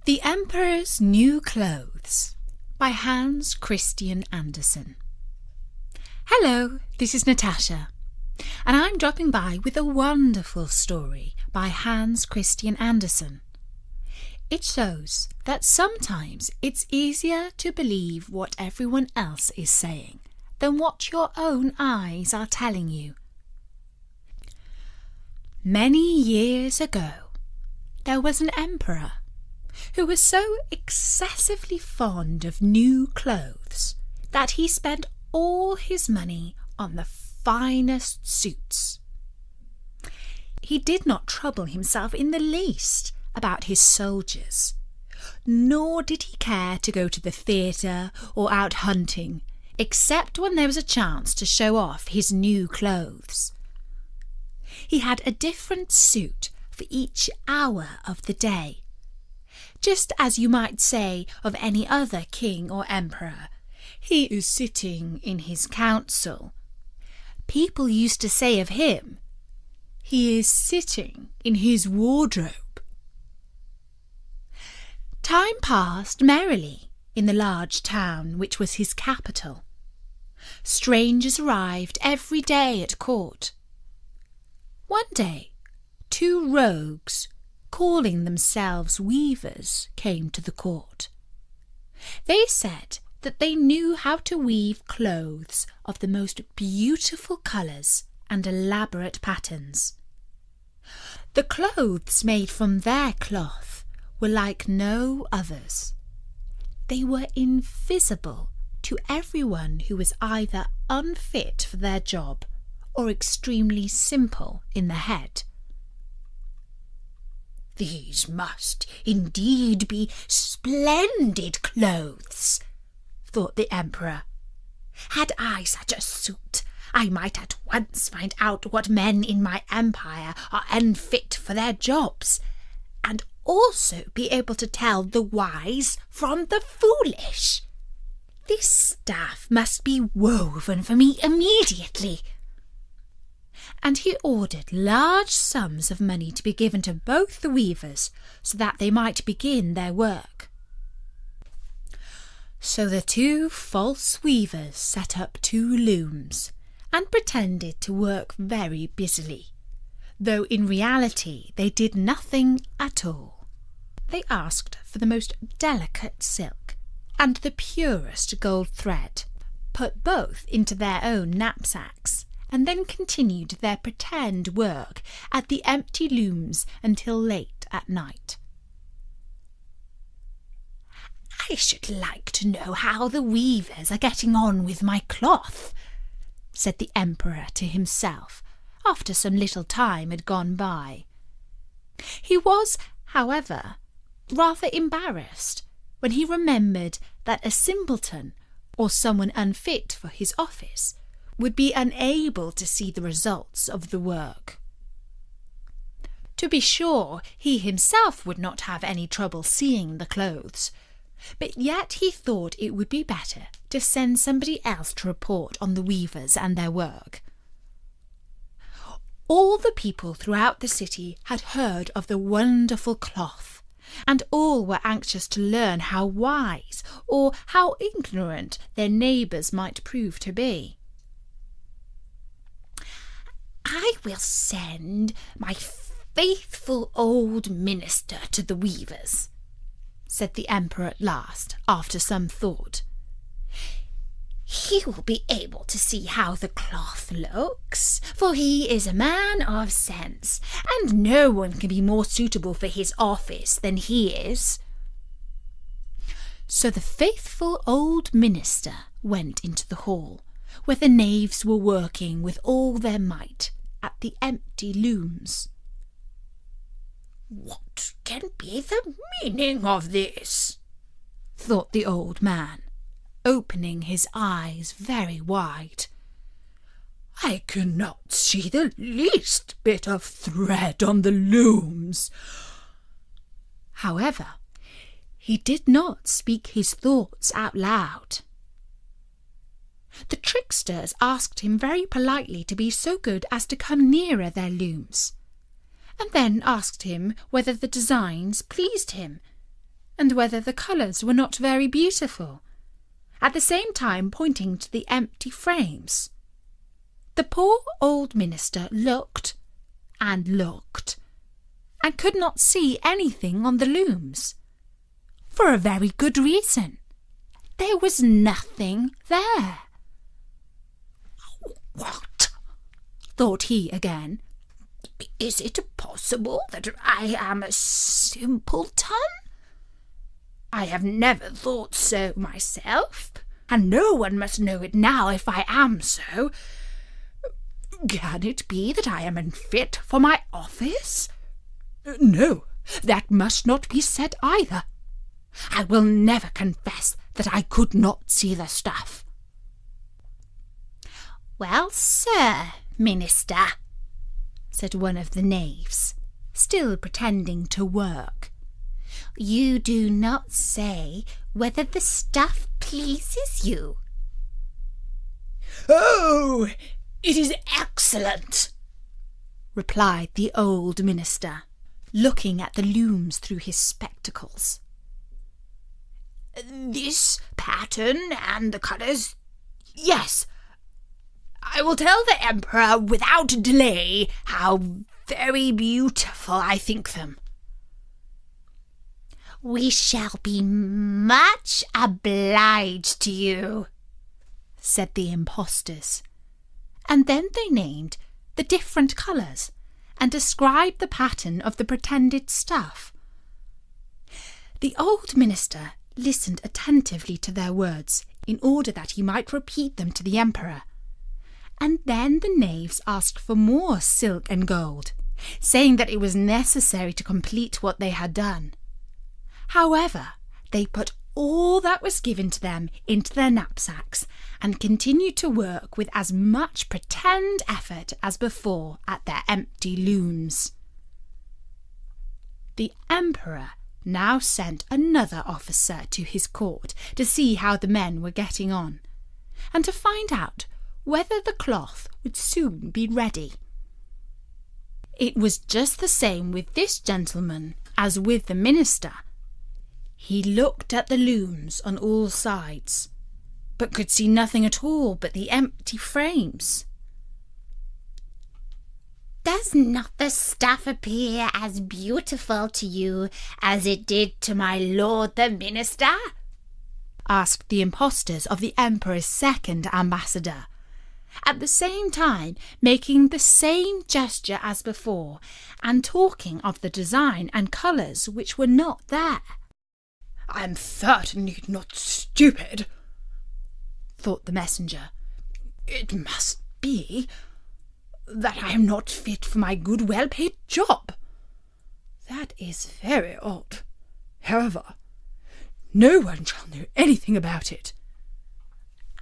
The Emperor's New Clothes by Hans Christian Andersen. Hello, this is Natasha, and I'm dropping by with a wonderful story by Hans Christian Andersen. It shows that sometimes it's easier to believe what everyone else is saying than what your own eyes are telling you. Many years ago, there was an emperor who was so excessively fond of new clothes that he spent all his money on the finest suits. He did not trouble himself in the least about his soldiers, nor did he care to go to the theatre or out hunting, except when there was a chance to show off his new clothes. He had a different suit for each hour of the day, just as you might say of any other king or emperor. He is sitting in his council. People used to say of him, he is sitting in his wardrobe. Time passed merrily in the large town which was his capital. Strangers arrived every day at court. One day, 2 rogues, calling themselves weavers, came to the court. They said that they knew how to weave clothes of the most beautiful colours and elaborate patterns. The clothes made from their cloth were like no others. They were invisible to everyone who was either unfit for their job or extremely simple in the head. "These must indeed be splendid clothes," thought the emperor. "Had I such a suit, I might at once find out what men in my empire are unfit for their jobs, and also be able to tell the wise from the foolish. This stuff must be woven for me immediately." And he ordered large sums of money to be given to both the weavers so that they might begin their work. So the 2 false weavers set up 2 looms and pretended to work very busily, though in reality they did nothing at all. They asked for the most delicate silk and the purest gold thread, put both into their own knapsacks, and then continued their pretend work at the empty looms until late at night. "I should like to know how the weavers are getting on with my cloth," said the emperor to himself, after some little time had gone by. He was, however, rather embarrassed when he remembered that a simpleton, or someone unfit for his office, would be unable to see the results of the work. To be sure, he himself would not have any trouble seeing the clothes, but yet he thought it would be better to send somebody else to report on the weavers and their work. All the people throughout the city had heard of the wonderful cloth, and all were anxious to learn how wise or how ignorant their neighbours might prove to be. "I will send my faithful old minister to the weavers," said the emperor at last, after some thought. "He will be able to see how the cloth looks, for he is a man of sense, and no one can be more suitable for his office than he is." So the faithful old minister went into the hall, where the knaves were working with all their might at the empty looms. "What can be the meaning of this?" thought the old man, opening his eyes very wide. "I cannot see the least bit of thread on the looms." However, he did not speak his thoughts out loud. The tricksters asked him very politely to be so good as to come nearer their looms, and then asked him whether the designs pleased him, and whether the colours were not very beautiful, at the same time pointing to the empty frames. The poor old minister looked and looked, and could not see anything on the looms, for a very good reason. There was nothing there. "What?" thought he again. "Is it possible that I am a simpleton? I have never thought so myself, and no one must know it now if I am so. Can it be that I am unfit for my office? No, that must not be said either. I will never confess that I could not see the stuff." "Well, sir, minister," said one of the knaves, still pretending to work, "you do not say whether the stuff pleases you." "Oh, it is excellent," replied the old minister, looking at the looms through his spectacles. "This pattern and the colours, yes, I will tell the emperor without delay how very beautiful I think them." "We shall be much obliged to you," said the impostors, and then they named the different colours and described the pattern of the pretended stuff. The old minister listened attentively to their words in order that he might repeat them to the emperor, and then the knaves asked for more silk and gold, saying that it was necessary to complete what they had done. However, they put all that was given to them into their knapsacks and continued to work with as much pretend effort as before at their empty looms. The emperor now sent another officer to his court to see how the men were getting on, and to find out whether the cloth would soon be ready. It was just the same with this gentleman as with the minister. He looked at the looms on all sides, but could see nothing at all but the empty frames. "Does not the stuff appear as beautiful to you as it did to my lord the minister?" asked the impostors of the emperor's second ambassador, at the same time making the same gesture as before and talking of the design and colours which were not there. "I am certainly not stupid," thought the messenger. "It must be that I am not fit for my good well-paid job. That is very odd. However, no one shall know anything about it."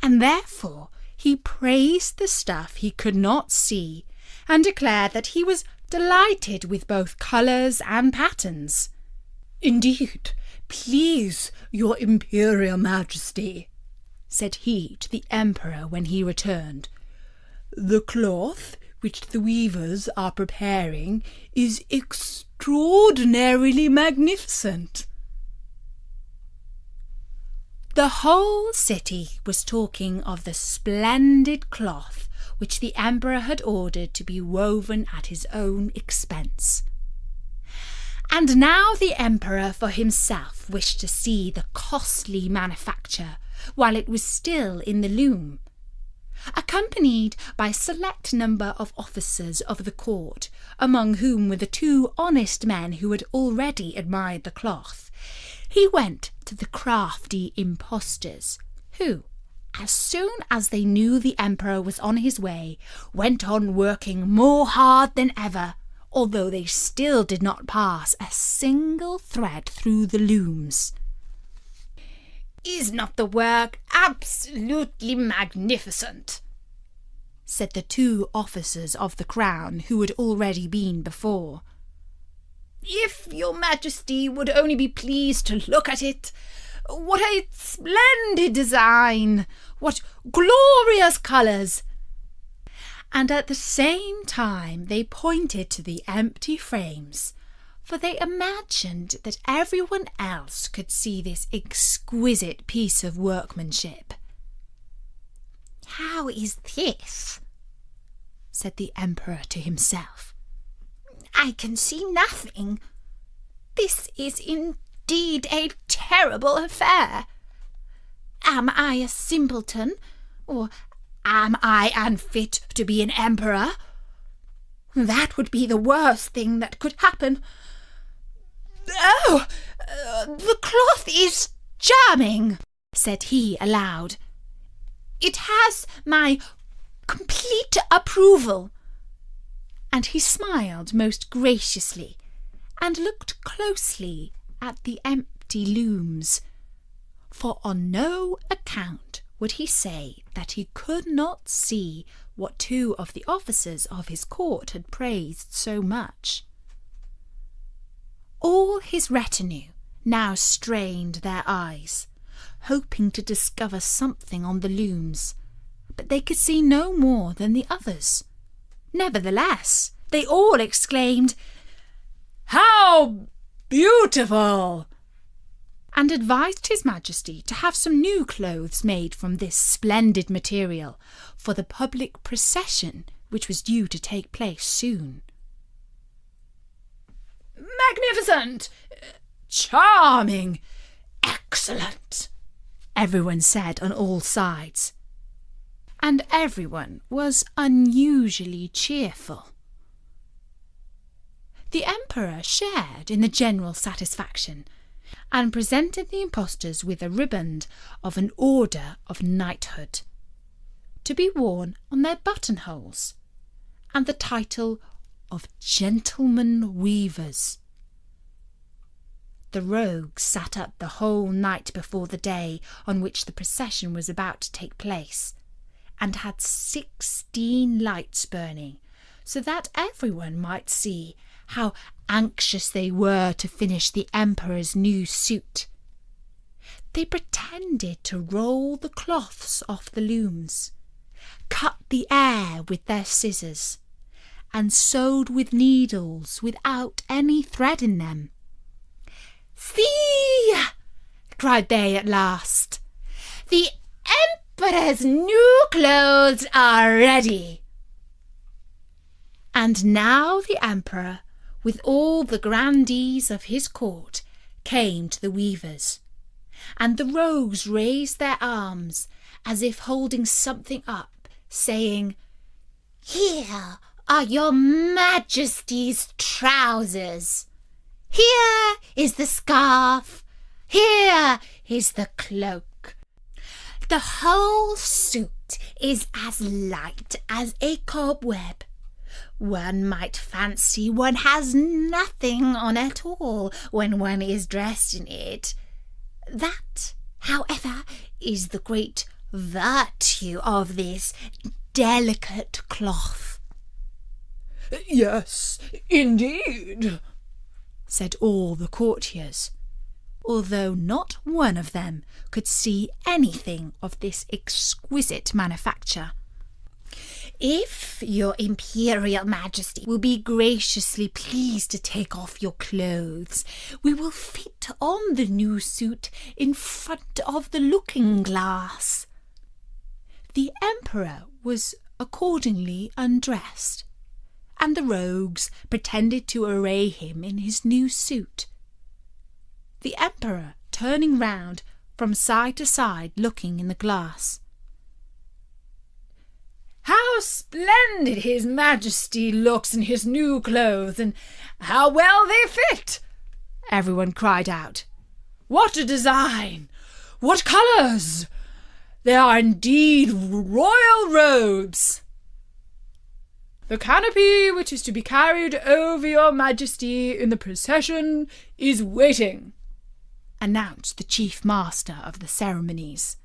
And therefore he praised the stuff he could not see and declared that he was delighted with both colours and patterns. "Indeed, please your imperial majesty," said he to the emperor when he returned, "the cloth which the weavers are preparing is extraordinarily magnificent." The whole city was talking of the splendid cloth which the emperor had ordered to be woven at his own expense. And now the emperor for himself wished to see the costly manufacture while it was still in the loom. Accompanied by a select number of officers of the court, among whom were the two honest men who had already admired the cloth, he went to the crafty impostors, who, as soon as they knew the emperor was on his way, went on working more hard than ever, although they still did not pass a single thread through the looms. "Is not the work absolutely magnificent?" said the two officers of the crown who had already been before. "If your majesty would only be pleased to look at it, what a splendid design! What glorious colours!" And at the same time they pointed to the empty frames, for they imagined that everyone else could see this exquisite piece of workmanship. "How is this?" said the Emperor to himself. "I can see nothing. This is indeed a terrible affair. Am I a simpleton, or am I unfit to be an emperor? That would be the worst thing that could happen. Oh, the cloth is charming," said he aloud. "It has my complete approval." And he smiled most graciously and looked closely at the empty looms, for on no account would he say that he could not see what two of the officers of his court had praised so much. All his retinue now strained their eyes, hoping to discover something on the looms, but they could see no more than the others. Nevertheless, they all exclaimed, "How beautiful!" and advised His Majesty to have some new clothes made from this splendid material for the public procession which was due to take place soon. "Magnificent! Charming! Excellent!" everyone said on all sides. And everyone was unusually cheerful. The Emperor shared in the general satisfaction, and presented the impostors with a riband of an order of knighthood, to be worn on their buttonholes, and the title of gentlemen weavers. The rogues sat up the whole night before the day on which the procession was about to take place, and had 16 lights burning, so that everyone might see how anxious they were to finish the Emperor's new suit. They pretended to roll the cloths off the looms, cut the air with their scissors, and sewed with needles without any thread in them. "See!" cried they at last. "The Emperor's new clothes are ready." And now the Emperor, with all the grandees of his court, came to the weavers, and the rogues raised their arms as if holding something up, saying, "Here are your Majesty's trousers. Here is the scarf. Here is the cloak. The whole suit is as light as a cobweb. One might fancy one has nothing on at all when one is dressed in it. That, however, is the great virtue of this delicate cloth." "Yes, indeed," said all the courtiers, although not one of them could see anything of this exquisite manufacture. "If your Imperial Majesty will be graciously pleased to take off your clothes, we will fit on the new suit in front of the looking-glass." The Emperor was accordingly undressed, and the rogues pretended to array him in his new suit. The Emperor turning round from side to side looking in the glass. "How splendid His Majesty looks in his new clothes, and how well they fit!" everyone cried out. "What a design! What colours! They are indeed royal robes!" "The canopy which is to be carried over your Majesty in the procession is waiting," announced the chief master of the ceremonies.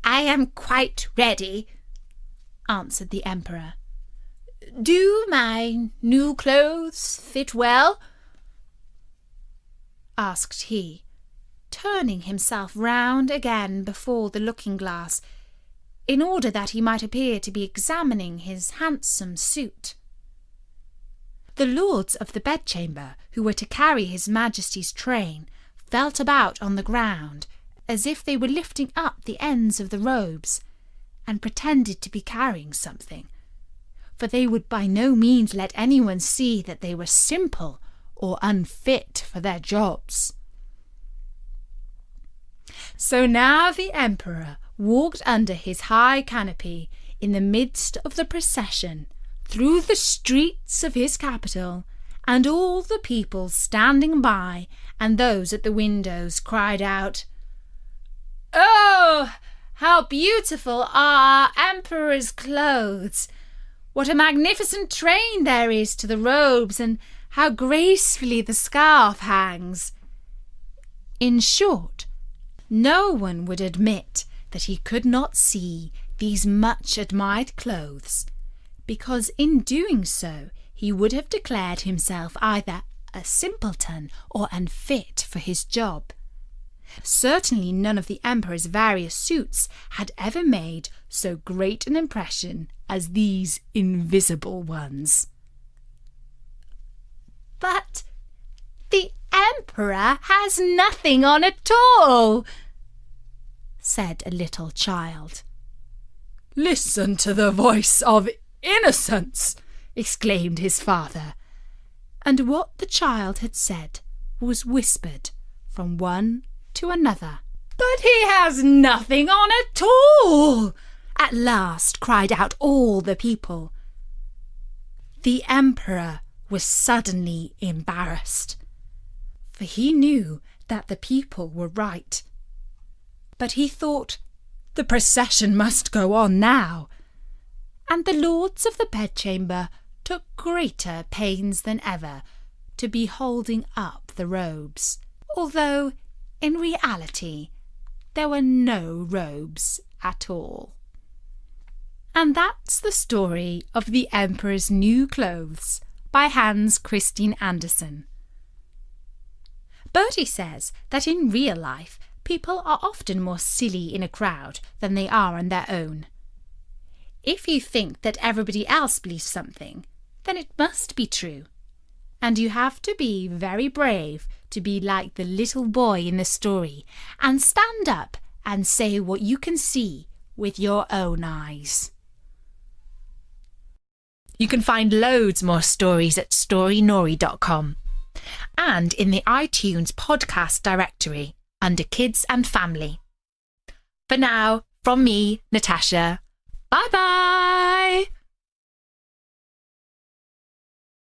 "I am quite ready," answered the Emperor. "Do my new clothes fit well?" asked he, turning himself round again before the looking-glass, in order that he might appear to be examining his handsome suit. The lords of the bedchamber, who were to carry His Majesty's train, felt about on the ground as if they were lifting up the ends of the robes, and pretended to be carrying something, for they would by no means let anyone see that they were simple or unfit for their jobs. So now the Emperor walked under his high canopy in the midst of the procession through the streets of his capital, and all the people standing by and those at the windows cried out, "Oh, how beautiful are our Emperor's clothes! What a magnificent train there is to the robes, and how gracefully the scarf hangs!" In short, no one would admit that he could not see these much admired clothes, because in doing so he would have declared himself either a simpleton or unfit for his job. Certainly none of the Emperor's various suits had ever made so great an impression as these invisible ones. "But the Emperor has nothing on at all," said a little child. Listen to the voice of innocence!" exclaimed his father, and what the child had said was whispered from one to another. "But he has nothing on at all!" at last cried out all the people. The Emperor was suddenly embarrassed, for he knew that the people were right. But he thought the procession must go on now, and the lords of the bedchamber took greater pains than ever to be holding up the robes, although in reality there were no robes at all. And that's the story of The Emperor's New Clothes by Hans Christian Andersen. Bertie says that in real life people are often more silly in a crowd than they are on their own. If you think that everybody else believes something, then it must be true. And you have to be very brave to be like the little boy in the story and stand up and say what you can see with your own eyes. You can find loads more stories at storynori.com and in the iTunes podcast directory under Kids and Family. For now, from me, Natasha, bye-bye!